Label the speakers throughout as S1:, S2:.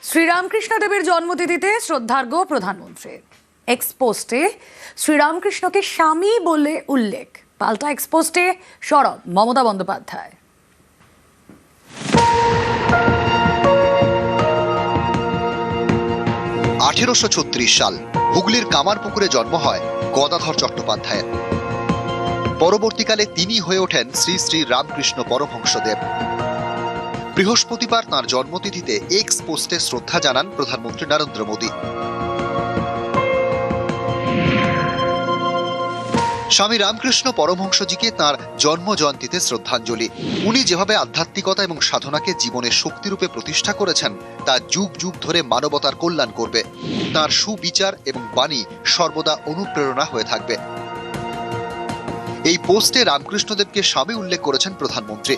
S1: শ্রীরামকৃষ্ণদেবের জন্মতিথিতে শ্রদ্ধার্ঘ্য প্রধানমন্ত্রী। এক্সপোস্টে শ্রীরামকৃষ্ণকে স্বামী বলে উল্লেখ, পাল্টা এক্সপোস্টে সরব মমতা বন্দ্যোপাধ্যায়।
S2: সাল হুগলির কামারপুকুরে জন্ম হয় গদাধর চট্টোপাধ্যায়ের। পরবর্তীকালে তিনি হয়ে ওঠেন শ্রী শ্রী রামকৃষ্ণ পরমহংসদেব। বৃহস্পতিবার তাঁর জন্মতিথিতে এক্স পোস্টে শ্রদ্ধা জানান প্রধানমন্ত্রী নরেন্দ্র মোদী। স্বামী রামকৃষ্ণ পরমহংসজিকে তাঁর জন্ম জয়ন্তীতে শ্রদ্ধাঞ্জলি। উনি যেভাবে আধ্যাত্মিকতা এবং সাধনাকে জীবনের শক্তিরূপে প্রতিষ্ঠা করেছেন তা যুগ যুগ ধরে মানবতার কল্যাণ করবে। তাঁর সুবিচার এবং বাণী সর্বদা অনুপ্রেরণা হয়ে থাকবে। এই পোস্টে রামকৃষ্ণদেবকে স্বামী উল্লেখ করেছেন প্রধানমন্ত্রী।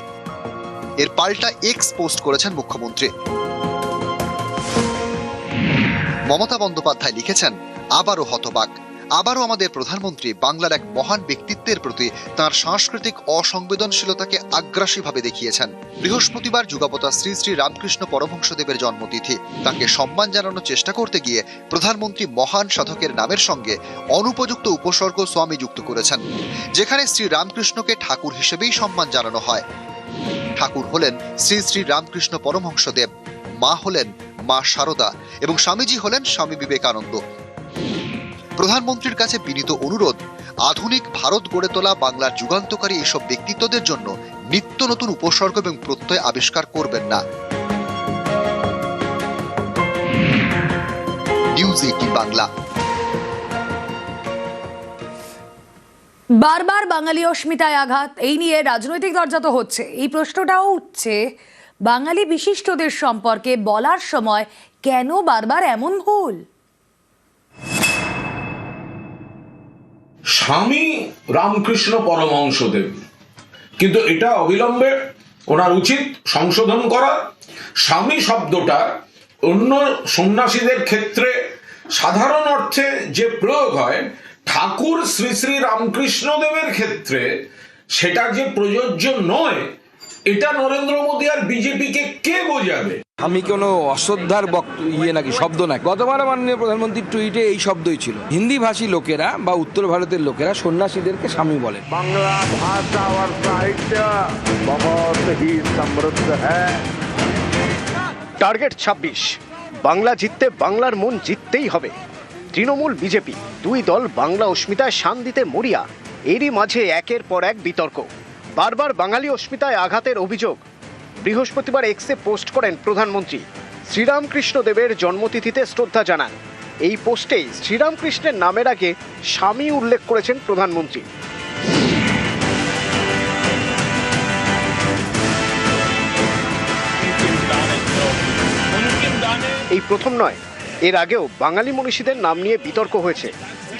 S2: এর পাল্টা এক্স পোস্ট করেছেন মুখ্যমন্ত্রী মমতা বন্দ্যোপাধ্যায়। লিখেছেন, আবারও হতবাক, আবারও আমাদের প্রধানমন্ত্রী বাংলার এক মহান ব্যক্তিত্বের প্রতি তাঁর সাংস্কৃতিক অসংবেদনশীলতাকে আগ্রাসীভাবে দেখিয়েছেন। বৃহস্পতিবার যুগাবতার শ্রী শ্রী রামকৃষ্ণ পরমহংসদেবের জন্মতিথি। তাকে সম্মান জানানোর চেষ্টা করতে গিয়ে প্রধানমন্ত্রী মহান সাধকের নামের সঙ্গে অনুপযুক্ত উপসর্গ স্বামী যুক্ত করেছেন, যেখানে শ্রী রামকৃষ্ণকে ঠাকুর হিসেবেই সম্মান জানানো হয়। ঠাকুর হলেন শ্রী শ্রী রামকৃষ্ণ পরমহংসদেব, মা হলেন মা শারদা এবং স্বামীজি হলেন স্বামী বিবেকানন্দ। প্রধানমন্ত্রীর কাছে বিনীত অনুরোধ, আধুনিক ভারত গড়ে তোলা বাংলার যুগান্তকারী এসব ব্যক্তিত্বদের জন্য নিত্য নতুন উপসর্গ এবং প্রত্যয় আবিষ্কার করবেন না। নিউজ 18 বাংলা।
S1: বারবার বাঙালি অস্মিতায় আঘাত, এই নিয়ে রাজনৈতিক দরজা তো হচ্ছে। এই প্রশ্নটাও উঠছে, বাঙালি বিশিষ্টদের সম্পর্কে বলার সময় কেন বারবার এমন ভুল?
S3: স্বামী রামকৃষ্ণ পরমহংসদেব, কিন্তু এটা অবিলম্বে ওনার উচিত সংশোধন করা। স্বামী শব্দটা অন্য সন্ন্যাসীদের ক্ষেত্রে সাধারণ অর্থে যে প্রয়োগ হয়, ঠাকুর শ্রী শ্রী রামকৃষ্ণদেবের ক্ষেত্রে সেটা যে প্রযোজ্য নয়, এটা নরেন্দ্র মোদী আর বিজেপিকে কে বোঝাবে?
S4: আমি কোনো অশ্রদ্ধার নাকি শব্দ না। গতবার মাননীয় প্রধানমন্ত্রীর টুইটে এই শব্দই ছিল। হিন্দি ভাষী লোকেরা বা উত্তর ভারতের লোকেরা সন্ন্যাসীদেরকে স্বামী বলেন।
S5: বাংলা ভাষা আর সাহিত্য বহুত হি সমৃদ্ধ হ্যায়।
S6: টার্গেট 26, বাংলা জিততে বাংলার মন জিততেই হবে। তৃণমূল বিজেপি দুই দল বাংলা অস্মিতায় শান দিতে মরিয়া। এরই মাঝে একের পর এক বিতর্ক। বারবার বাঙালি অস্মিতায় আঘাতের অভিযোগ। বৃহস্পতিবার এক্সে পোস্ট করেন প্রধানমন্ত্রী। শ্রীরামকৃষ্ণ দেবের জন্মতিথিতে শ্রদ্ধা জানান। এই পোস্টেই শ্রীরামকৃষ্ণের নামের আগে স্বামী উল্লেখ করেছেন প্রধানমন্ত্রী। এই প্রথম নয়, এর আগেও বাঙালি মনীষীদের নাম নিয়ে বিতর্ক হয়েছে।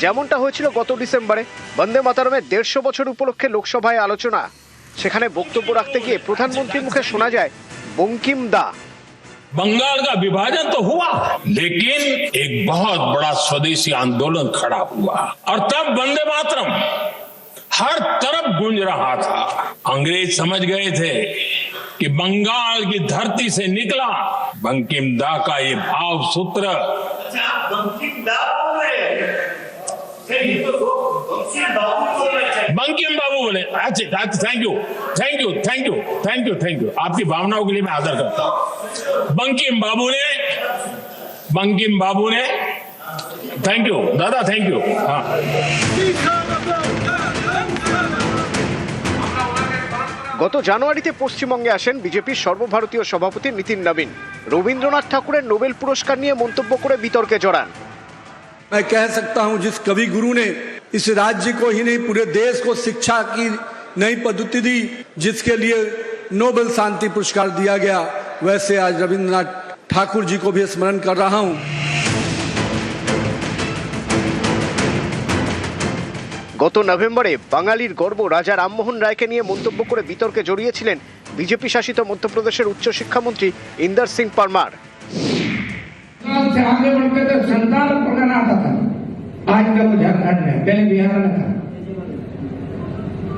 S6: যেমনটা হয়েছিল গত ডিসেম্বরে বন্দে মাতরমের 150 বছর উপলক্ষে লোকসভায় আলোচনা। সেখানে বক্তব্য রাখতে গিয়ে প্রধানমন্ত্রীর মুখে শোনা যায় বঙ্কিম দা।
S7: बंगाल का विभाजन तो हुआ, लेकिन एक बहुत बड़ा स्वदेशी आंदोलन खड़ा हुआ और तब वंदे मातरम हर तरफ गूंज रहा था। अंग्रेज समझ गए थे कि बंगाल की धरती से निकला बंकिम दा का ये भाव सूत्र। बंकिम बाबू बोले, अच्छा thank you thank you thank you thank you thank you, आपकी भावनाओं के लिए मैं आदर करता हूं। बंकिम बाबू ने थैंक यू दादा, थैंक यू। हाँ,
S6: গত জানুয়ারিতে পশ্চিমবঙ্গে আসেন বিজেপির সর্বভারতীয় সভাপতি নীতিন নবীন। রবীন্দ্রনাথ ঠাকুরের নোবেল পুরস্কার নিয়ে মন্তব্য করে বিতর্কে জড়ান।
S8: मैं कह सकता हूं, जिस कवि गुरु ने इस राज्य को ही नहीं पूरे देश को शिक्षा की नई पद्धति दी, जिसके लिए नोबेल शांति पुरस्कार दिया गया, वैसे आज रविंद्रनाथ ठाकुर जी को भी स्मरण कर रहा हूं।
S6: গত নভেম্বরে বাঙালির গর্ব রাজা রামমোহন রায়কে নিয়ে মন্তব্য করে বিতর্কে জড়িয়েছিলেন বিজেপি শাসিত মধ্যপ্রদেশের উচ্চশিক্ষামন্ত্রী ইন্দর সিং পারমার।
S9: से आगे बढ़कर तो संतान पढ़ाना आता था, आज का झारखंड में, पहले बिहार में था।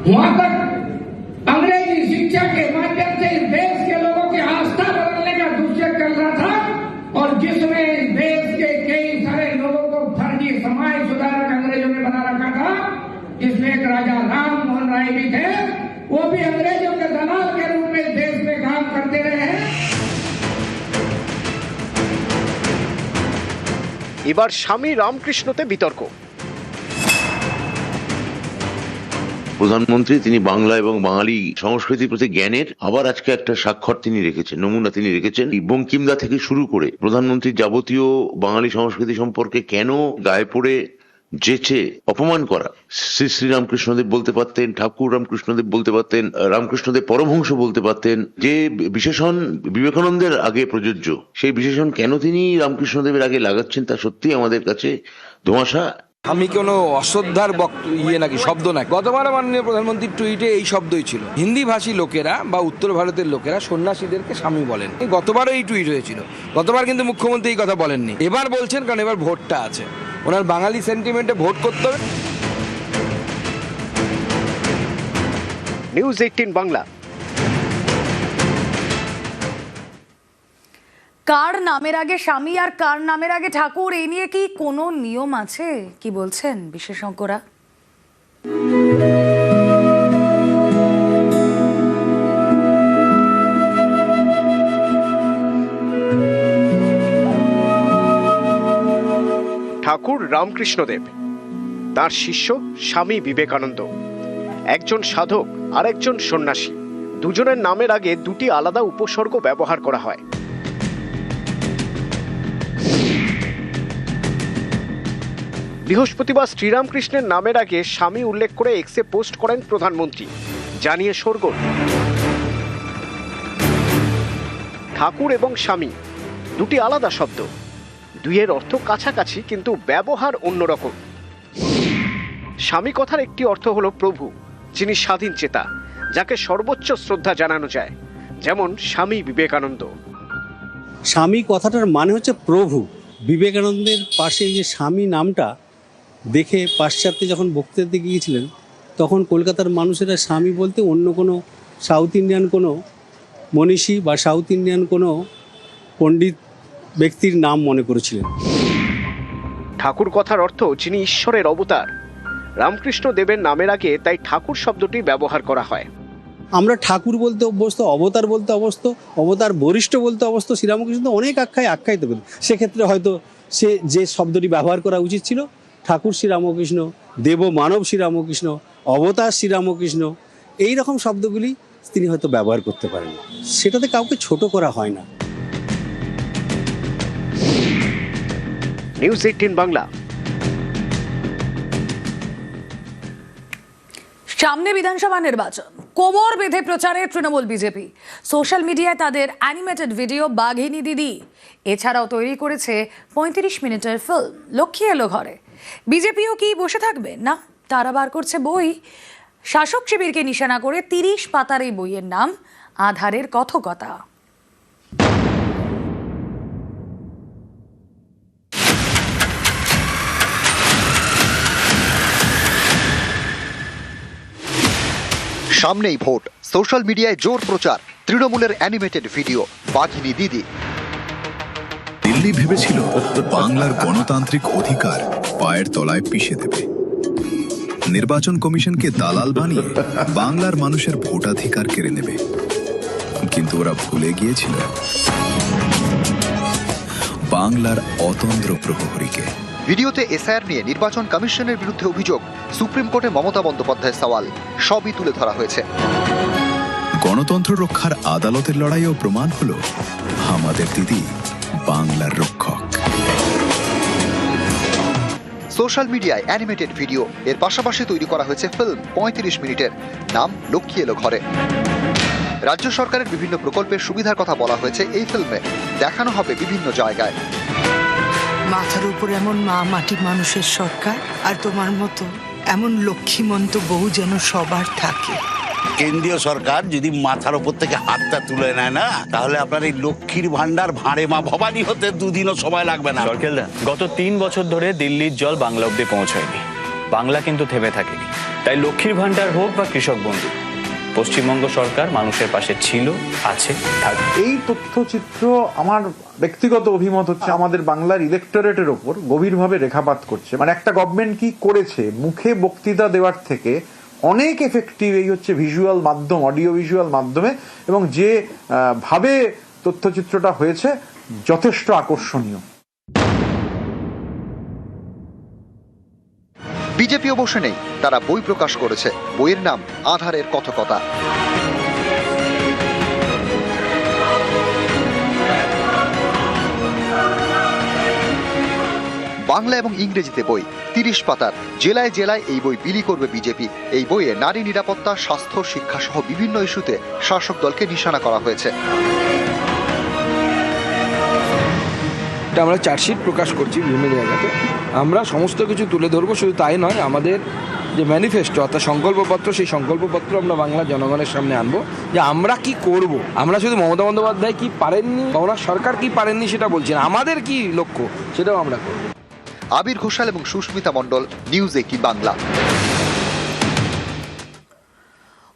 S9: वहां तक अंग्रेजी शिक्षा के माध्यम से इस देश के लोगों की आस्था बदलने का दुष्य कर रहा था और जिसमें देश के कई सारे लोगों को फर्जी समाज सुधारक अंग्रेजों ने बना रखा था, जिसमें एक राजा राम मोहन राय भी थे, वो भी अंग्रेजों के दलाल के रूप में देश में काम करते रहे हैं।
S6: এবার স্বামী রামকৃষ্ণতে বিতর্ক।
S10: প্রধানমন্ত্রী তিনি বাংলা এবং বাঙালি সংস্কৃতির প্রতি জ্ঞানের আবার আজকে একটা স্বাক্ষর তিনি রেখেছেন, নমুনা তিনি রেখেছেন। বঙ্কিমদা থেকে শুরু করে প্রধানমন্ত্রীর যাবতীয় বাঙালি সংস্কৃতি সম্পর্কে কেন গায়ে পড়ে যেচে অপমান করা, শ্রী শ্রী রামকৃষ্ণদেব বলতে পারতেন, ঠাকুর রামকৃষ্ণদেব বলতে পারতেন, রামকৃষ্ণদেব পরমহংস বলতে পারতেন। যে বিশেষণ বিবেকানন্দের আগে প্রযোজ্য, সেই বিশেষণ কেন তিনি রামকৃষ্ণদেবের আগে লাগাচ্ছেন তা সত্যি আমাদের কাছে ধোঁয়াশা।
S4: আমি কোনো অশ্রদ্ধার নাকি শব্দ নাই। গতবার মাননীয় প্রধানমন্ত্রীর টুইটে এই শব্দই ছিল, হিন্দি ভাষী লোকেরা বা উত্তর ভারতের লোকেরা সন্ন্যাসীদেরকে স্বামী বলেন। গতবারও এই টুইট হয়েছিল, গতবার কিন্তু মুখ্যমন্ত্রী এই কথা বলেননি। এবার বলছেন কারণ এবার ভোটটা আছে, ওনার বাঙালি সেন্টিমেন্টে ভোট করতে হবে।
S6: নিউজ 18 বাংলা।
S1: কার নামের আগে স্বামী আর কার নামের আগে ঠাকুর, এই নিয়ে কি কোনো নিয়ম আছে? কি বলছেন বিশেষজ্ঞরা?
S6: ঠাকুর রামকৃষ্ণদেব, তার শিষ্য স্বামী বিবেকানন্দ, একজন সাধক আর একজন সন্ন্যাসী। দুজনের নামের আগে দুটি আলাদা উপসর্গ ব্যবহার করা হয়। বৃহস্পতিবার শ্রীরামকৃষ্ণের নামের আগে স্বামী উল্লেখ করে এক্সে পোস্ট করেন প্রধানমন্ত্রী, জানিয়ে শোরগোল। ঠাকুর এবং স্বামী দুটি আলাদা শব্দ, দুইয়ের অর্থ কাছাকাছি কিন্তু ব্যবহার অন্যরকম। স্বামী কথার একটি অর্থ হলো প্রভু, যিনি স্বাধীন চেতা, যাকে সর্বোচ্চ শ্রদ্ধা জানানো যায়, যেমন স্বামী বিবেকানন্দ।
S11: স্বামী কথাটার মানে হচ্ছে প্রভু। বিবেকানন্দের পাশে যে স্বামী নামটা দেখে পাশ্চাত্যে যখন বক্তৃতা দিতে গিয়েছিলেন, তখন কলকাতার মানুষেরা স্বামী বলতে অন্য কোনো সাউথ ইন্ডিয়ান কোনো মনীষী বা সাউথ ইন্ডিয়ান কোনো পণ্ডিত ব্যক্তির নাম মনে করেছিলেন।
S6: ঠাকুর কথার অর্থ যিনি ঈশ্বরের অবতার। রামকৃষ্ণ দেবের নামের আগে তাই ঠাকুর শব্দটি ব্যবহার করা হয়।
S11: আমরা ঠাকুর বলতে অভ্যস্ত, অবতার বলতে অভ্যস্ত, অবতার বরিষ্ঠ বলতে অভ্যস্ত। শ্রীরামকৃষ্ণ অনেক আখ্যায়িত করেন, সেক্ষেত্রে হয়তো সে যে শব্দটি ব্যবহার করা উচিত ছিল, ঠাকুর শ্রীরামকৃষ্ণ, দেব মানব শ্রীরামকৃষ্ণ, অবতার শ্রীরামকৃষ্ণ, এই রকম শব্দগুলি তিনি হয়তো ব্যবহার করতে পারেন। সেটাতে কাউকে ছোট করা হয় না।
S6: নিউজ 18 বাংলা।
S1: সামনে বিধানসভা নির্বাচন, কোমর বেঁধে প্রচারে তৃণমূল বিজেপি। সোশ্যাল মিডিয়ায় তাদের অ্যানিমেটেড ভিডিও বাঘিনী দিদি, এছাড়াও তৈরি করেছে 35 মিনিটের ফিল্ম লক্ষ্মী এলো ঘরে। বিজেপিও কি বসে থাকবে? না, তারা বার করছে বই। শাসক শিবিরকে নিশানা করে 30 পাতার এই বইয়ের নাম আধারের কথকতা।
S2: সামনেই ভোট, সোশ্যাল মিডিয়ায় জোর প্রচার, তৃণমূলের অ্যানিমেটেড ভিডিও বাঘিনী দিদি।
S12: দিল্লি ভেবেছিল বাংলার গণতান্ত্রিক অধিকার পায়ের তলায় পিষে দেবে, নির্বাচন কমিশনকে দালাল বানিয়ে বাংলার মানুষের ভোটাধিকার কেড়ে নেবে। কিন্তু ওরা ভুলে গিয়েছিল বাংলার অতন্দ্র প্রহরীকে।
S2: ভিডিওতে এসআইআর নিয়ে নির্বাচন কমিশনের বিরুদ্ধে অভিযোগ, সুপ্রিম কোর্টে মমতা বন্দ্যোপাধ্যায়ের সওয়াল, সবই তুলে ধরা হয়েছে।
S12: গণতন্ত্র রক্ষার আদালতের লড়াইও প্রমাণ হলো আমাদের দিদি বাংলার রক্ষক।
S2: সোশ্যাল মিডিয়ায় অ্যানিমেটেড ভিডিও, এর পাশাপাশি তৈরি করা হয়েছে ফিল্ম 35 মিনিটের, নাম লক্ষ্মী এলো ঘরে। রাজ্য সরকারের বিভিন্ন প্রকল্পের সুবিধার কথা বলা হয়েছে এই ফিল্মে, দেখানো হবে বিভিন্ন জায়গায়।
S13: মাথার উপর এমন মা মাটি মানুষের সরকার, আর তোমার মতো এমন লক্ষ্মীমন্ত বউ যেন সবার থাকে।
S14: কেন্দ্রীয় সরকার যদি মাথার উপর থেকে হাতটা তুলে নেয় না, তাহলে আপনার এই লক্ষ্মীর ভান্ডার ভাঁড়ে মা ভবানী হতে দুদিনও সময় লাগবে না।
S15: সরকেলদা, গত 3 বছর ধরে দিল্লির জল বাংলা অব্দি পৌঁছায়নি, বাংলা কিন্তু থেমে থাকেনি। তাই লক্ষ্মীর ভান্ডার হোক বা কৃষক বন্ধু, পশ্চিমবঙ্গ সরকার মানুষের পাশে ছিল, আছে, থাকবে।
S16: এই তথ্যচিত্র আমার ব্যক্তিগত অভিমত হচ্ছে আমাদের বাংলার ইলেকটোরেটের ওপর গভীরভাবে রেখাপাত করছে। মানে একটা গভর্নমেন্ট কি করেছে, মুখে বক্তৃতা দেওয়ার থেকে অনেক এফেক্টিভ এই হচ্ছে ভিজুয়াল মাধ্যম, অডিও ভিজুয়াল মাধ্যমে, এবং যে ভাবে তথ্যচিত্রটা হয়েছে যথেষ্ট আকর্ষণীয়।
S2: বিজেপি অবশ্য নেই, তারা বই প্রকাশ করেছে। বইয়ের নাম আধারের কথকতা। বাংলা এবং ইংরেজিতে বই, 30 পাতার। জেলায় জেলায় এই বই বিলি করবে বিজেপি। এই বইয়ে নারী নিরাপত্তা, স্বাস্থ্য, শিক্ষা সহ বিভিন্ন ইস্যুতে শাসক দলকে নিশানা করা হয়েছে।
S4: আমরা চার্জশিট প্রকাশ করছি বিভিন্ন জায়গাতে, আমরা সমস্ত কিছু তুলে ধরবো। শুধু তাই নয়, আমাদের যে ম্যানিফেস্টো অর্থাৎ সংকল্পপত্র, সেই সংকল্পপত্র আমরা বাংলা জনগণের সামনে আনবো যে আমরা কি করব। আমরা শুধু মমতা বন্দ্যোপাধ্যায় কি পারেননি বা ওনার সরকার কি পারেননি সেটা বলছি না, আমাদের কি লক্ষ্য সেটাও আমরা করব।
S2: আবির ঘোষাল এবং সুস্মিতা মণ্ডল, নিউজ 18 বাংলা।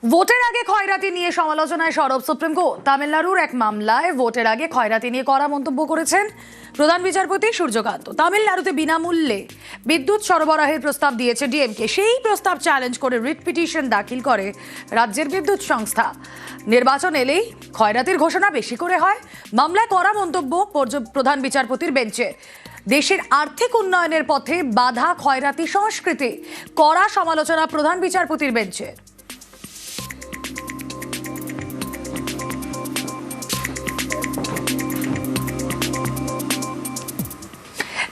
S1: ভোটের আগে খয়রাতি নিয়ে সমালোচনায় সরব সুপ্রিম কোর্ট। তামিলনাড়ুর এক মামলায় ভোটের আগে খয়রাতি নিয়ে কড়া মন্তব্য করেছেন প্রধান বিচারপতি সূর্যকান্ত। তামিলনাড়ুতে বিনামূল্যে বিদ্যুৎ সরবরাহের প্রস্তাব দিয়েছে ডিএমকে। সেই প্রস্তাব চ্যালেঞ্জ করে রিট পিটিশন দাখিল করে রাজ্যের বিদ্যুৎ সংস্থা। নির্বাচন এলেই খয়রাতির ঘোষণা বেশি করে হয়। মামলায় কড়া মন্তব্য প্রধান বিচারপতির বেঞ্চে। দেশের আর্থিক উন্নয়নের পথে বাধা খয়রাতি সংস্কৃতি, কড়া সমালোচনা প্রধান বিচারপতির বেঞ্চে।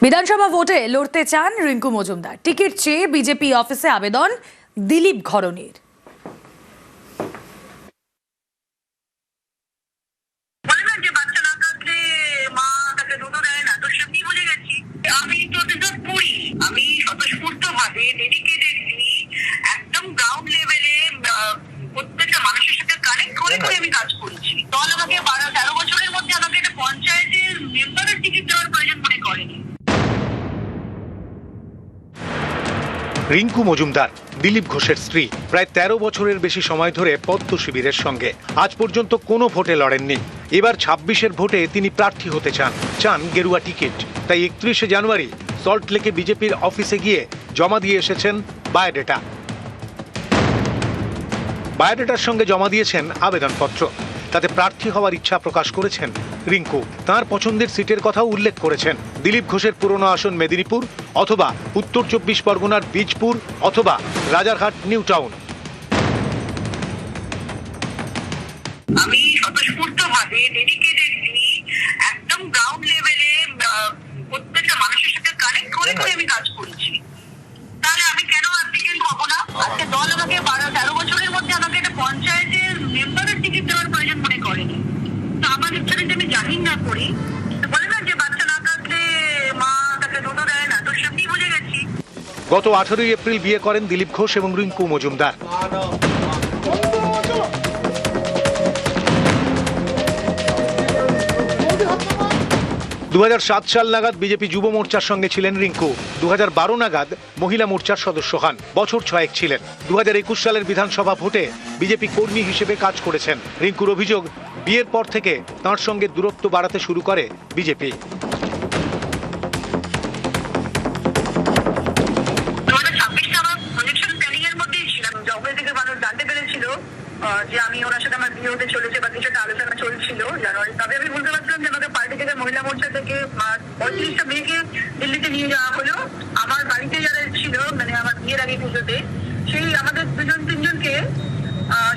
S1: বিধানসভা ভোটে লড়তে চান রিঙ্কু মজুমদার। টিকিট চেয়ে বিজেপি অফিসে আবেদন দিলীপ ঘরণীর।
S17: আমি স্বতঃস্ফূর্তভাবে ডেডিকেটেডলি একদম গ্রাউন্ড লেভেলে প্রত্যেকটা মানুষের সাথে কানেক্ট করে আমি কাজ করছি। দল আমাকে 12-13 বছরের মধ্যে আমাকে একটা পঞ্চায়েতের মেম্বারের টিকিট দেওয়ার প্রয়োজন মনে করেনি।
S6: রিঙ্কু মজুমদার দিলীপ ঘোষের স্ত্রী, প্রায় 13 বছরের বেশি সময় ধরে পদ্ম শিবিরের সঙ্গে। আজ পর্যন্ত কোনো ভোটে লড়েননি। এবার 26-এর ভোটে তিনি প্রার্থী হতে চান গেরুয়া টিকিট। তাই 31শে জানুয়ারি সল্ট লেকে বিজেপির অফিসে গিয়ে জমা দিয়ে এসেছেন বায়োডেটা। বায়োডেটার সঙ্গে জমা দিয়েছেন আবেদনপত্র। তাতে প্রার্থী হওয়ার ইচ্ছা প্রকাশ করেছেন রিঙ্কু। তার পছন্দের সিটের কথাও উল্লেখ করেছেন। দিলীপ ঘোষের পুরনো আসন মেদিনীপুর, অথবা উত্তর 24 পরগনার বীজপুর, অথবা রাজারহাট নিউ টাউন।
S17: আমি স্বতঃস্ফূর্তভাবে ডেডিকেটেডলি একদম গ্রাউন্ড লেভেলে প্রত্যেকটা মানুষের সাথে কানেক্ট করে আমি কাজ করছি। তাহলে আমি কেন অ্যাপ্লিকেন্ট হব না? আজকে দল আমাকে 12-13 বছরের মধ্যে আমাকে একটা পঞ্চায়েতের মেম্বারের টিকিট দেওয়ার প্রয়োজন মনে করেনি। তো আমার ইচ্ছা যদি আমি জাহির না করি, বলে না যে বাচ্চা না থাকলে মা তাকে দুধ দেয় না, তো সেমনি বুঝে গেছি।
S6: গত 18 এপ্রিল বিয়ে করেন দিলীপ ঘোষ এবং রিঙ্কু মজুমদার। 2007 সাল নাগাদ বিজেপি যুব মোর্চার সঙ্গে ছিলেন রিঙ্কু। 2012 নাগাদ মহিলা মোর্চার সদস্য হন। বছর 6 ছিলেন। 2021 সালের বিধানসভা ভোটে বিজেপি কর্মী হিসেবে কাজ করেছেন। রিঙ্কুর অভিযোগ, বিয়ের পর থেকে তাঁর সঙ্গে দূরত্ব বাড়াতে শুরু করে বিজেপি।
S17: 2026 আমার প্রজেকশন প্ল্যানিং এর মধ্যেই ছিলাম। জবে থেকে মানুষ জানতে পেরেছিল যে আমি ওনার সাথে আমার বিয়ে হতে চলেছে বা কিছু একটা আলোচনা চলছিল জানুয়ারি। তবে আমি বলতে পারছিলাম যে আমাকে পার্টি থেকে, মহিলা মোর্চা থেকে 35টা মেয়েকে দিল্লিতে নিয়ে যাওয়া হলো। আমার বাড়িতে যারা ছিল, মানে আমার বিয়ের আগে পুজোতে, সেই আমাদের 2-3জনকে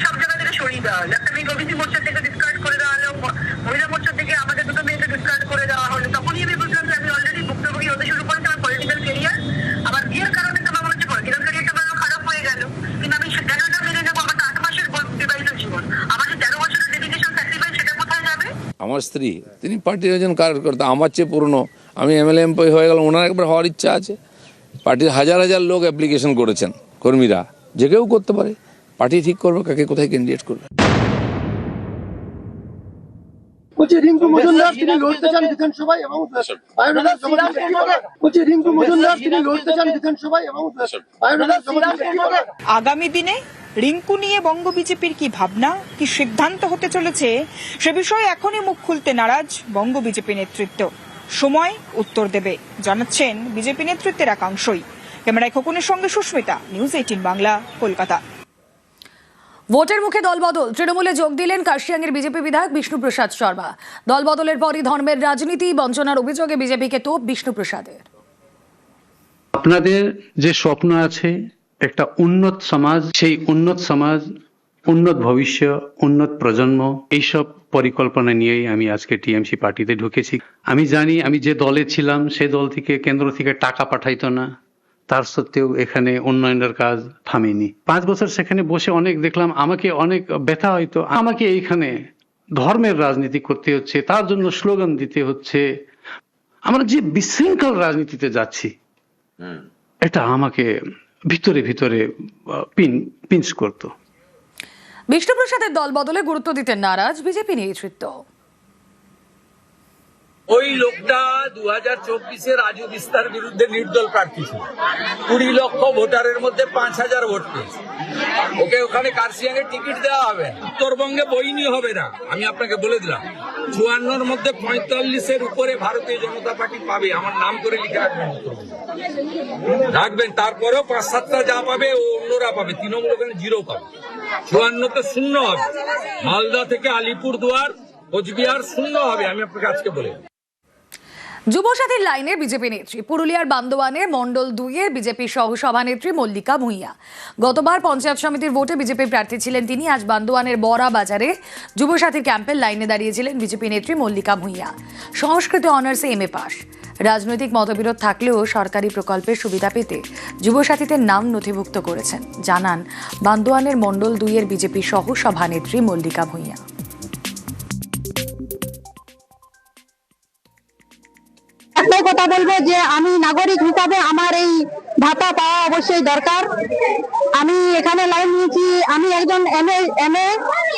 S17: সব জায়গা থেকে সরিয়ে দেওয়া হলো। একটা মেয়ে ওবিসি মোর্চা থেকে ডিসকার্ড করে দেওয়া হলো, মহিলা মোর্চা থেকে আমাদের 2 মেয়েকে ডিসকার্ড করে দেওয়া হলো। তখনই আমি বুঝলাম যে আমি অলরেডি ভুক্তভোগী হতে শুরু করেছি আমার পলিটিক্যাল কেরিয়ার। আমার বিয়ের কারণে তো আমার মনে হচ্ছে পলিটিক্যাল কেরিয়ারটা আমার খারাপ হয়ে গেল। কিন্তু আমি কেন এটা মেনে নেবো? আমার 8 মাসের বিবাহিত জীবন, আমার যে 13 বছরের ডেডিকেশন স্যাক্রিফাইস, সেটা কোথায় যাবে?
S18: আমার স্ত্রী, তিনি পার্টির একজন কার্যকর্তা, আমার চেয়ে পুরনো। আমি এমএলএ এমপি হয়ে গেলাম, ওনার একবার হওয়ার ইচ্ছা আছে। পার্টির হাজার হাজার লোক অ্যাপ্লিকেশন করেছেন, কর্মীরা, যে কেউ করতে পারে। পার্টি ঠিক করবে কাকে কোথায় ক্যান্ডিডেট করবে।
S19: রিঙ্কু মজুমদার তিনি লড়তে চান বিধানসভায় এবং
S13: আগামী দিনে
S20: রিঙ্কু নিয়ে বঙ্গ বিজেপির কি ভাবনা, কি সিদ্ধান্ত হতে চলেছে সে বিষয়ে এখনই মুখ খুলতে নারাজ বঙ্গ বিজেপি নেতৃত্ব। সময় উত্তর দেবে, জানাচ্ছেন বিজেপি নেতৃত্বের একাংশই। ক্যামেরায় খোকনের সঙ্গে সুস্মিতা, নিউজ 18 বাংলা, কলকাতা।
S1: ভোটের মুখে দলবদল, তৃণমূলে যোগ দিলেন কার্শিয়াঙের বিজেপি বিধায়ক বিষ্ণুপ্রসাদ শর্মা। দলবদলের পরই ধর্মের রাজনীতি বঞ্চনার অভিযোগে বিজেপিকে তোপ বিষ্ণুপ্রসাদের।
S21: আপনাদের যে স্বপ্ন আছে একটা উন্নত সমাজ, সেই উন্নত সমাজ, উন্নত ভবিষ্যৎ, উন্নত প্রজন্ম, এইসব পরিকল্পনা নিয়েই আমি আজকে টিএমসি পার্টিতে ঢুকেছি। আমি জানি আমি যে দলে ছিলাম সে দল থেকে কেন্দ্র থেকে টাকা পাঠাইতো না, তার সত্ত্বেও এখানে উন্নয়নের কাজ থামেনি। 5 বছর সেখানে বসে অনেক দেখলাম, আমাকে অনেক ব্যথা হয়তো আমাকে এইখানে ধর্মের রাজনীতি করতে হচ্ছে, তার জন্য স্লোগান দিতে হচ্ছে। আমরা যে বিশৃঙ্খল রাজনীতিতে যাচ্ছি এটা আমাকে ভিতরে ভিতরে পিঞ্চ করতো।
S1: বিষ্ণুপ্রসাদের দল বদলে গুরুত্ব দিতে নারাজ বিজেপি নেতৃত্ব।
S22: ওই লোকটা 2024-এ রাজু বিস্তার বিরুদ্ধে নির্দল প্রার্থী ছিল। 20 লক্ষ ভোটারের মধ্যে 5000 ভোট পেয়েছে। ওকে ওখানে কার্শিয়াঙে টিকিট দেওয়া হবে, উত্তরবঙ্গে বইনি হবে না, আমি আপনাকে বলে দিলাম। 54-র মধ্যে 45-এর উপরে ভারতীয় জনতা পার্টি পাবে, আমার নাম করে লিখে রাখবেন, রাখবেন। তারপরেও 5-7টা যা পাবে ও অন্যরা পাবে, তৃণমূল ওখানে 0 পাবে। 54-তে 0 হবে, মালদা থেকে আলিপুরদুয়ার, কোচবিহার 0 হবে, আমি আপনাকে আজকে বলে।
S1: যুবসাথীর লাইনে বিজেপি নেত্রী, পুরুলিয়ার বান্দোয়ানে মন্ডল 2-এর বিজেপি সহ সভানেত্রী মল্লিকা ভূঁইয়া। গতবার পঞ্চায়েত সমিতির ভোটে বিজেপির প্রার্থী ছিলেন তিনি। আজ বান্দোয়ানের বড়া বাজারে যুবসাথীর ক্যাম্পের লাইনে দাঁড়িয়েছিলেন বিজেপি নেত্রী মল্লিকা ভূঁইয়া। সংস্কৃত অনার্সে MA পাস। রাজনৈতিক মতবিরোধ থাকলেও সরকারি প্রকল্পের সুবিধা পেতে যুবসাথীদের নাম নথিভুক্ত করেছেন, জানান বান্দোয়ানের মন্ডল 2-এর বিজেপি সহ সভানেত্রী মল্লিকা ভূঁইয়া।
S23: একটাই কথা বলবো যে আমি নাগরিক হিসাবে আমার এই ভাতা পাওয়া অবশ্যই দরকার। আমি এখানে লাইন নিয়েছি, আমি একজন এমএ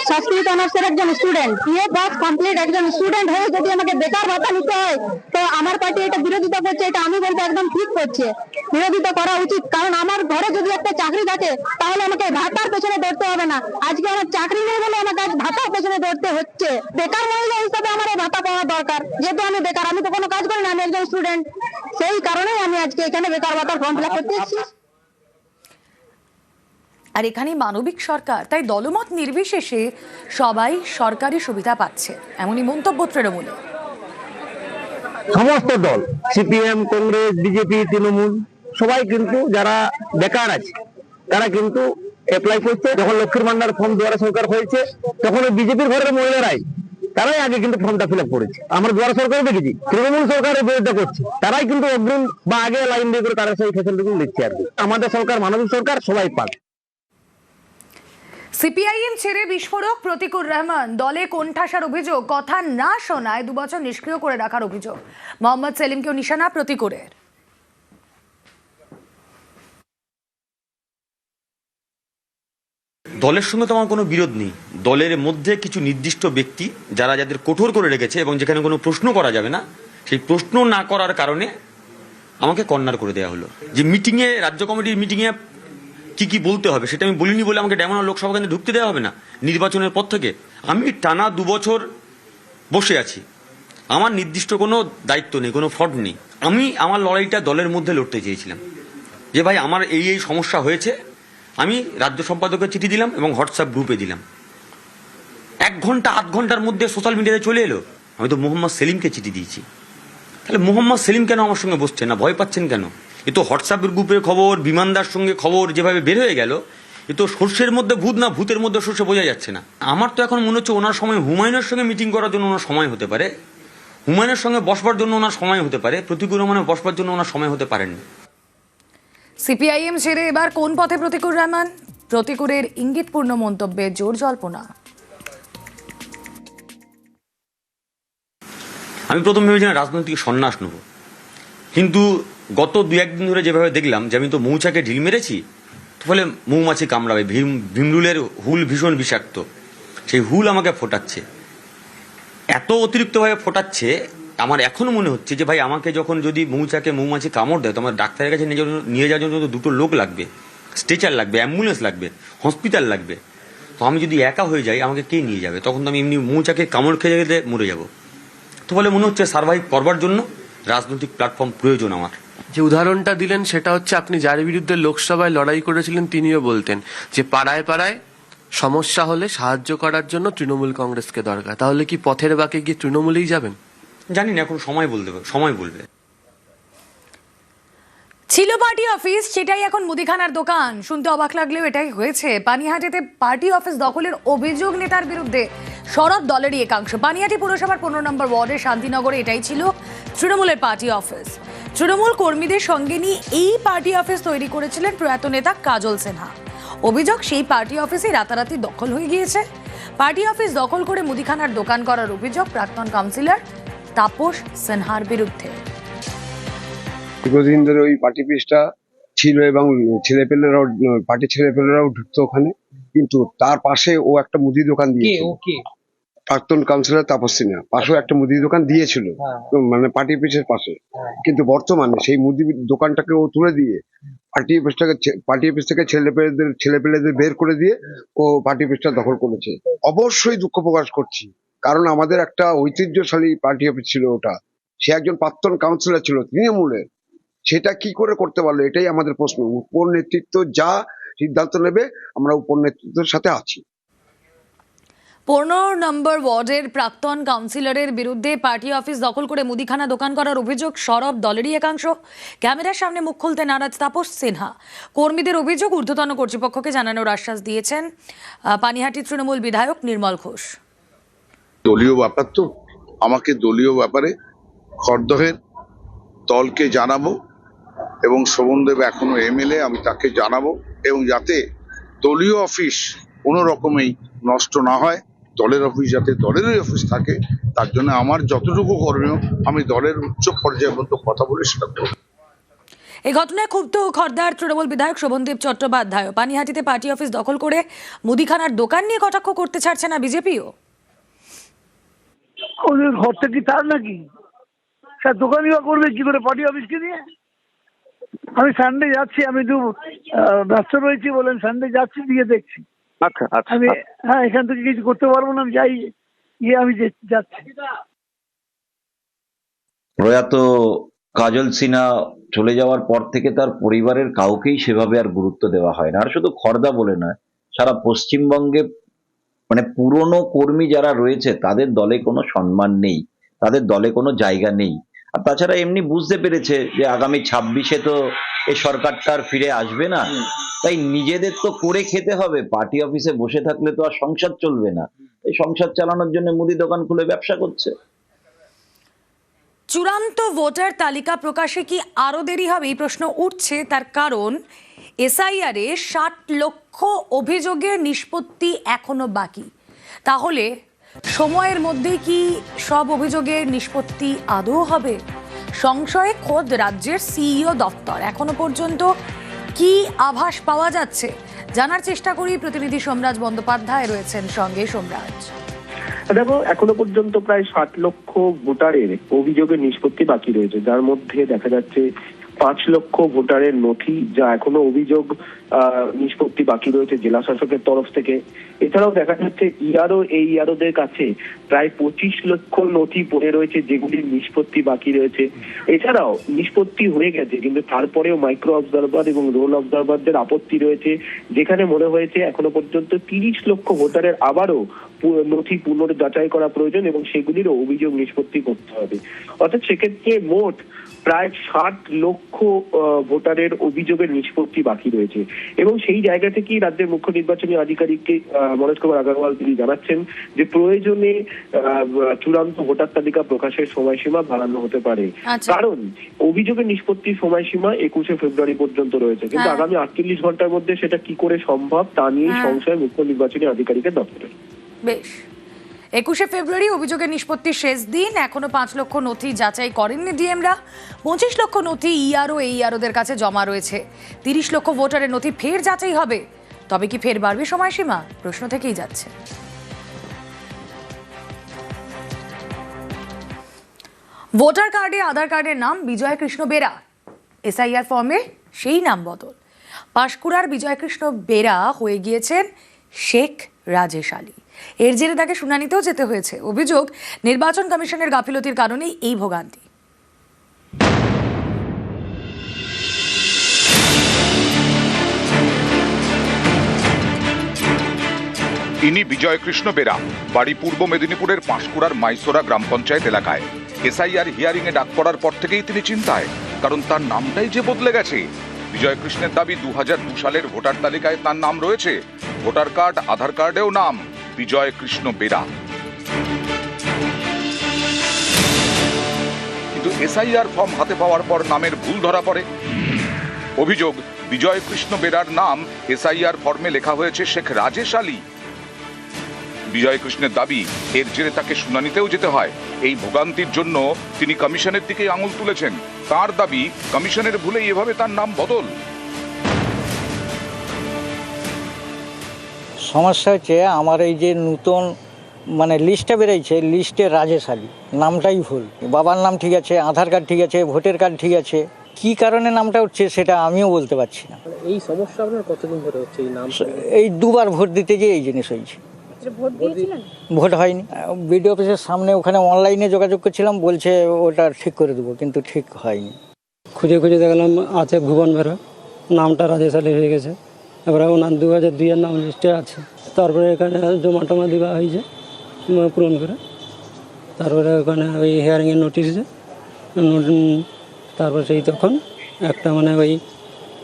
S23: সংস্কৃত অনার্সের একজন স্টুডেন্ট। বিএ পাস কমপ্লিট একজন স্টুডেন্ট হয়ে যদি আমাকে বেকার ভাতা নিতে হয়, তো আমার পার্টি এটা বিরোধিতা করছে। এটা আমি বলতে একদম ঠিক করছে, বিরোধিতা করা উচিত। কারণ আমার ঘরে যদি একটা চাকরি থাকে তাহলে আমাকে ভাতার পেছনে দৌড়তে হবে না। আজকে আমার চাকরি নেই বলে আমাকে আজ ভাতার পেছনে দৌড়তে হচ্ছে। বেকার মহিলা হিসাবে আমার এই ভাতা পাওয়া দরকার। যেহেতু আমি বেকার, আমি তো কোনো কাজ করি না, আমি একজন স্টুডেন্ট, সেই কারণেই আমি আজকে এখানে বেকার ভাতার ফর্ম ফিল আপ করতে এসেছি।
S1: আর এখানে মানবিক সরকার, তাই দলমত নির্বিশেষে সবাই সরকারি সুবিধা পাচ্ছে, এমনই মন্তব্য তৃণমূলে।
S24: সমস্ত দল, সিপিএম, কংগ্রেস, বিজেপি, তৃণমূল, সবাই কিন্তু যারা বেকার আছে তারা কিন্তু অ্যাপ্লাই করছে। যখন লক্ষ্মীর ভান্ডার ফর্ম দুয়ারে সরকার হয়েছে তখন বিজেপির ঘরের মহিলারাই তারাই আগে কিন্তু ফর্মটা ফিল আপ করেছে। আমরা দুয়ারে সরকার দেখেছি তৃণমূল সরকারের বিরোধিতা করছে, তারাই কিন্তু অগ্রিম বা আগে লাইন দিয়ে করে তারা সেই ফেসিলিটি দিচ্ছে আর কি। আমাদের সরকার মানবিক সরকার, সবাই পাক।
S1: সিপিআইএম ছেড়ে বিস্ফোরক প্রতিকুর রহমান, দলে কোণঠাসার অভিযোগ, কথা না শোনায় 2 বছর নিষ্ক্রিয় করে রাখার অভিযোগ। মোহাম্মদ সেলিমকেও নিশানা প্রতিকুরের।
S25: দলের সঙ্গে তো আমার কোনো বিরোধ নেই। দলের মধ্যে কিছু নির্দিষ্ট ব্যক্তি যাদের কঠোর করে রেখেছে এবং যেখানে কোনো প্রশ্ন করা যাবে না, সেই প্রশ্ন না করার কারণে আমাকে কর্নার করে দেওয়া হলো। যে মিটিংয়ে, রাজ্য কমিটির মিটিংয়ে কি বলতে হবে সেটা আমি বলিনি বলে আমাকে ডেমনা লোকসভা কেন্দ্রে ঢুকতে দেওয়া হবে না নির্বাচনের পর থেকে। আমি টানা 2 বছর বসে আছি, আমার নির্দিষ্ট কোনো দায়িত্ব নেই, কোনো ফ্রড নেই। আমি আমার লড়াইটা দলের মধ্যে লড়তে চেয়েছিলাম যে ভাই আমার এই সমস্যা হয়েছে। আমি রাজ্য সম্পাদকের চিঠি দিলাম এবং হোয়াটসঅ্যাপ গ্রুপে দিলাম। 1 ঘন্টা 8 ঘন্টার মধ্যে সোশ্যাল মিডিয়াতে চলে এলো আমি তো মোহাম্মদ সেলিমকে চিঠি দিয়েছি। তাহলে মোহাম্মদ সেলিম কেন আমার সঙ্গে বসছেন না, ভয় পাচ্ছেন কেন? এ তো হোয়াটসঅ্যাপের গ্রুপের খবর, বিমানদার সঙ্গে খবর যেভাবে বের হয়ে গেল, এ তো সর্ষের মধ্যে ভূত না ভূতের মধ্যে সর্ষে বোঝা যাচ্ছে না। আমার তো এখন মনে হচ্ছে ওনার সময় হুমায়ুনের সঙ্গে মিটিং করার জন্য ওনার সময় হতে পারে, হুমায়ুনের সঙ্গে বসবার জন্য ওনার সময় হতে পারে, প্রতিকুর রহমানের বসবার জন্য ওনার সময় হতে পারেননি।
S1: সিপিআইএম ছেড়ে এবার কোন পথে প্রতিকুর রহমান? প্রতিকুরের ইঙ্গিতপূর্ণ মন্তব্যে জোর জল্পনা।
S25: আমি প্রথম ভেবেছিলাম রাজনৈতিক সন্ন্যাস নেব, কিন্তু গত 2-1 দিন ধরে যেভাবে দেখলাম যে আমি তো মৌচাকে ঢিল মেরেছি, তো ফলে মৌমাছি কামড়াবে। ভিমরুলের হুল ভীষণ বিষাক্ত, সেই হুল আমাকে ফোটাচ্ছে, এত অতিরিক্তভাবে ফোটাচ্ছে। আমার এখনো মনে হচ্ছে যে ভাই আমাকে যখন যদি মৌচাকে মৌমাছি কামড় দেয় তো আমার ডাক্তারের কাছে নিয়ে যাওয়ার জন্য 2টো লোক লাগবে, স্ট্রেচার লাগবে, অ্যাম্বুলেন্স লাগবে, হসপিটাল লাগবে। তো আমি যদি একা হয়ে যাই আমাকে কে নিয়ে যাবে? তখন তো আমি এমনি মৌচাকে কামড় খেয়ে গেলে মরে যাব। তো বলে মনে হচ্ছে সার্ভাইভ করবার জন্য রাজনৈতিক প্ল্যাটফর্ম প্রয়োজন আমার।
S3: যে উদাহরণটা দিলেন সেটা হচ্ছে আপনি যার বিরুদ্ধে লোকসভায় লড়াই করেছিলেন তিনিও বলতেন যে পাড়ায় পাড়ায় সমস্যা হলে সাহায্য করার জন্য তৃণমূল কংগ্রেসকে দরকার। তাহলে কি পথের বাঁকে গিয়ে তৃণমূলেই যাবেন?
S25: জানি না, এখন সময় বলবে।
S1: ছিল পার্টি অফিস, সেটাই এখন মুদিখানার দোকান। শুনতে অবাক লাগলেও এটাই হয়েছে। পানিহাটিতে পার্টি অফিস দখলের অভিযোগ নেতার বিরুদ্ধে সরব দলেরই একাংশ। পানিহাটি পুরসভার 15 নম্বর ওয়ার্ডের শান্তিনগরে এটাই ছিল তৃণমূলের পার্টি অফিস। তৃণমূল কর্মীদের সঙ্গে নিয়ে এই পার্টি অফিস তৈরি করেছিলেন প্রয়াত নেতা কাজল সিনহা। অভিযোগ, সেই পার্টি অফিসে রাতারাতি দখল হয়ে গিয়েছে। পার্টি অফিস দখল করে মুদিখানার দোকান করার অভিযোগ প্রাক্তন কাউন্সিলর তাপস সিনহার বিরুদ্ধে।
S5: দীর্ঘদিন ধরে ওই পার্টি অফিসটা ছিল এবং ছেলেপেলেরাও পার্টির ছেলেপেলেরাও ঢুকতো ওখানে, কিন্তু তার পাশে ও একটা মুদি দোকান দিয়েছিল। প্রাক্তন কাউন্সিলর তাপস সিনহা পাশেও একটা মুদি দোকান দিয়েছিল, মানে পার্টি অফিসের পাশে। কিন্তু বর্তমানে সেই মুদি দোকানটাকে ও তুলে দিয়ে পার্টি অফিস থেকে ছেলেপেলেদের বের করে দিয়ে ও পার্টি অফিসটা দখল করেছে। অবশ্যই দুঃখ প্রকাশ করছি, কারণ আমাদের একটা ঐতিহ্যশালী পার্টি অফিস ছিল ওটা। সে একজন প্রাক্তন কাউন্সিলর ছিল তৃণমূলের, সেটা কি করে করতে পারলো এটাই আমাদের প্রশ্ন। উপর নেতৃত্ব যা সিদ্ধান্ত নেবে আমরা উপর নেতৃত্বের সাথে আছি।
S1: 15 নম্বর ওয়ার্ডের প্রাক্তন কাউন্সিলরের বিরুদ্ধে পার্টি অফিস দখল করে মুদিখানা দোকান করার অভিযোগ সরব দলেরই একাংশ। ক্যামেরার সামনে মুখ খুলতে নারাজ তাপস সিনহা। কর্মীদের অভিযোগ ঊর্ধ্বতন কর্তৃপক্ষকে জানানোর আশ্বাস দিয়েছেন পানিহাটি তৃণমূল বিধায়ক নির্মল ঘোষ।
S7: দলীয় ব্যাপার তো, আমাকে দলীয় ব্যাপারে খড়দহের দলকে জানাবো এবং শোভনদেব এখনো এমএলএ, আমি তাকে জানাবো, এবং যাতে দলীয় অফিস কোনো রকমেই নষ্ট না হয়, দলের অফিস যাতে দলেরই অফিস থাকে, তার জন্য আমার যতটুকু করণীয় আমি দলের উচ্চ পর্যায়ে পর্যন্ত কথা বলে সেটা করব।
S1: এই ঘটনায় ক্ষুব্ধ খড়দার তৃণমূল বিধায়ক শোভনদেব চট্টোপাধ্যায়। পানিহাটিতে পার্টি অফিস দখল করে মুদিখানার দোকান নিয়ে কটাক্ষ করতে ছাড়ছে না বিজেপিও।
S19: ওদের ঘরটা কি তার নাকি? স্যার দোকানই বা করবে কি করে পার্টি অফিসকে নিয়ে? আমি সানডে যাচ্ছি, আমি একটু ব্যস্ত রয়েছি বলেন, সানডে যাচ্ছি, দিয়ে দেখছি।
S6: আচ্ছা আচ্ছা,
S19: আমি হ্যাঁ এখান থেকে কিছু করতে পারবো না, আমি যাই, আমি যাচ্ছি।
S8: প্রয়াত কাজল সিনহা চলে যাওয়ার পর থেকে তার পরিবারের কাউকেই সেভাবে আর গুরুত্ব দেওয়া হয় না। আর শুধু খড়দা বলে নয়, সারা পশ্চিমবঙ্গে মানে পুরনো কর্মী যারা রয়েছে তাদের দলে কোনো সম্মান নেই, তাদের দলে কোনো জায়গা নেই। আর তাছাড়া এমনি বুঝতে পেরেছে যে আগামী 26-এ তো এই সরকারটা আর ফিরে আসবে না, তাই নিজেদের তো করে খেতে হবে। পার্টি অফিসে বসে থাকলে তো আর সংসার চলবে না, এই সংসার চালানোর জন্য মুদি দোকান খুলে ব্যবসা করছে।
S1: চূড়ান্ত ভোটার তালিকা প্রকাশে কি আরো দেরি হবে এই প্রশ্ন উঠছে। তার কারণ এসআইআরে 60 লক্ষ অভিযোগের নিষ্পত্তি এখনো বাকি। তাহলে সময়ের মধ্যেই কি সব অভিযোগের নিষ্পত্তি আদৌ হবে? সংশয়ে খোদ রাজ্যের সিইও দপ্তর। এখনো পর্যন্ত কি আভাস পাওয়া যাচ্ছে জানার চেষ্টা করি। প্রতিনিধি সোমরাজ বন্দ্যোপাধ্যায় রয়েছেন সঙ্গে। সোমরাজ,
S9: দেখো এখনো পর্যন্ত প্রায় 60 লক্ষ ভোটারের অভিযোগের নিষ্পত্তি বাকি রয়েছে, যার মধ্যে দেখা যাচ্ছে 5 লক্ষ ভোটারের নথি যা এখনো অভিযোগ নিষ্পত্তি বাকি রয়েছে জেলা শাসকের তরফ থেকে। এছাড়াও দেখা যাচ্ছে ইআরওদের কাছে প্রায় 25 লক্ষ নথি পড়ে রয়েছে যেগুলির নিষ্পত্তি বাকি রয়েছে। এছাড়াও নিষ্পত্তি হয়ে গেছে কিন্তু তারপরেও মাইক্রো অবজারভার এবং রোল অবজারভারদের আপত্তি রয়েছে, যেখানে মনে হয়েছে এখনো পর্যন্ত 30 লক্ষ ভোটারের আবারও নথি পুনর্যাচাই করা প্রয়োজন এবং সেগুলিরও অভিযোগ নিষ্পত্তি করতে হবে। অর্থাৎ সেক্ষেত্রে মোট প্রায় 60 লক্ষ ভোটারের অভিযোগের নিষ্পত্তি বাকি রয়েছে। এবং সেই জায়গা থেকেই রাজ্যের মুখ্য নির্বাচনী আধিকারিককে মনোজ কুমার আগরওয়াল তিনি জানাচ্ছেন যে প্রয়োজনে চূড়ান্ত ভোটার তালিকা প্রকাশের সময়সীমা বাড়ানো হতে পারে, কারণ অভিযোগের নিষ্পত্তির সময়সীমা 21শে ফেব্রুয়ারি পর্যন্ত রয়েছে, কিন্তু আগামী 48 ঘন্টার মধ্যে সেটা কি করে সম্ভব তা নিয়ে সংশয় মুখ্য নির্বাচনী আধিকারিকের দপ্তরে।
S1: বেশ, 21শে ফেব্রুয়ারি অভিযোগের নিষ্পত্তির শেষ দিন। এখনো 5 লক্ষ নথি যাচাই করেননি ডিএমরা। 25 লক্ষ নথি ইআরওদের কাছে জমা রয়েছে। 30 লক্ষ ভোটারের নথি ফের যাচাই হবে। তবে কি ফের বাড়বে সময়সীমা? প্রশ্ন থেকেই যাচ্ছে। ভোটার কার্ডে আধার কার্ডের নাম বিজয় কৃষ্ণ বেরা, এসআইআর ফর্মে সেই নাম বদল। পাঁশকুড়ার বিজয়কৃষ্ণ বেরা হয়ে গিয়েছেন শেখ রাজেশ আলী। এর জেরে তাকে শুনানিতেও যেতে হয়েছে। অভিযোগ, নির্বাচন কমিশনের গাফিলতির কারণেই এই ভোগান্তি।
S10: ইনি বিজয়কৃষ্ণ বেরা, বাড়ি পূর্ব মেদিনীপুরের পাঁশকুড়ার মাইসোরা গ্রাম পঞ্চায়েত এলাকায়। এসআইআর হিয়ারিং এ ডাক পড়ার পর থেকেই তিনি চিন্তায়, কারণ তার নামটাই যে বদলে গেছে। বিজয়কৃষ্ণের দাবি 2002 সালের ভোটার তালিকায় তার নাম রয়েছে, ভোটার কার্ড, আধার কার্ডেও নাম বিজয়কৃষ্ণ বেরা। কিন্তু এসআইআর ফর্ম হাতে পাওয়ার পর নামের ভুল ধরা পড়ে। অভিযোগ, বিজয়কৃষ্ণ বেরার নাম এসআইআর ফর্মে লেখা হয়েছে শেখ রাজেশ আলী। বিজয়কৃষ্ণের দাবি, এর জেরে তাকে শুনানিতেও যেতে হয়। এই ভোগান্তির জন্য তিনি কমিশনের দিকে আঙুল তুলেছেন। তার দাবি, কমিশনের ভুলে এভাবে তার নাম বদল।
S11: সমস্যা হচ্ছে আমার এই যে নতুন লিস্টটা বেরোচ্ছে, লিস্টে রাজেশ আলী নামটাই ভুল। বাবার নাম ঠিক আছে, আধার কার্ড ঠিক আছে, ভোটার কার্ড ঠিক আছে, কি কারণে নামটা উঠছে সেটা আমিও বলতে পারছি না।
S12: এই সমস্যা আপনার কতদিন ধরে হচ্ছে? এই নাম
S11: এই দুবার ভোট দিতে গিয়ে এই জিনিস হয়েছে। ভোট হয়নি। বিডিও অফিসের সামনে ওখানে অনলাইনে যোগাযোগ করছিলাম, বলছে ওটা ঠিক করে দেবো, কিন্তু ঠিক হয়নি।
S12: খুঁজে খুঁজে দেখলাম আছে ভুবন বেরা, নামটা রাজেশ আলী হয়ে গেছে। এবারে ওনার 2002-এর নাম লিস্টে আছে। তারপরে এখানে জমা টমা দেওয়া হয়েছে পূরণ করে। তারপরে ওখানে ওই হিয়ারিংয়ের নোটিশে তারপর সেই তখন একটা ওই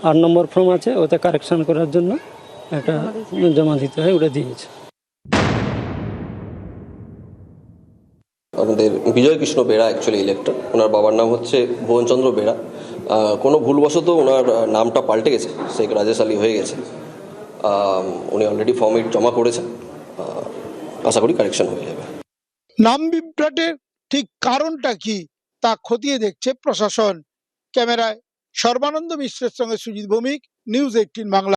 S12: 8 নম্বর ফর্ম আছে, ওতে কারেকশন করার জন্য একটা জমা দিতে হয়, ওটা দিয়েছে।
S14: আমাদের বিজয়কৃষ্ণ বেরা অ্যাকচুয়ালি ইলেক্টর, ওনার বাবার নাম হচ্ছে ভুবনচন্দ্র বেরা। কোনো ভুলবশত ওনার নামটা পাল্টে গেছে, শেখ রাজেশ আলী হয়ে গেছে। উনি অলরেডি ফর্ম জমা করেছেন, আশা করি কারেকশন হয়ে যাবে।
S15: নাম বিভ্রাটের ঠিক কারণটা কি তা খতিয়ে দেখছে প্রশাসন। ক্যামেরায় সর্বানন্দ মিশ্রের সঙ্গে সুজিত ভৌমিক, নিউজ 18 বাংলা।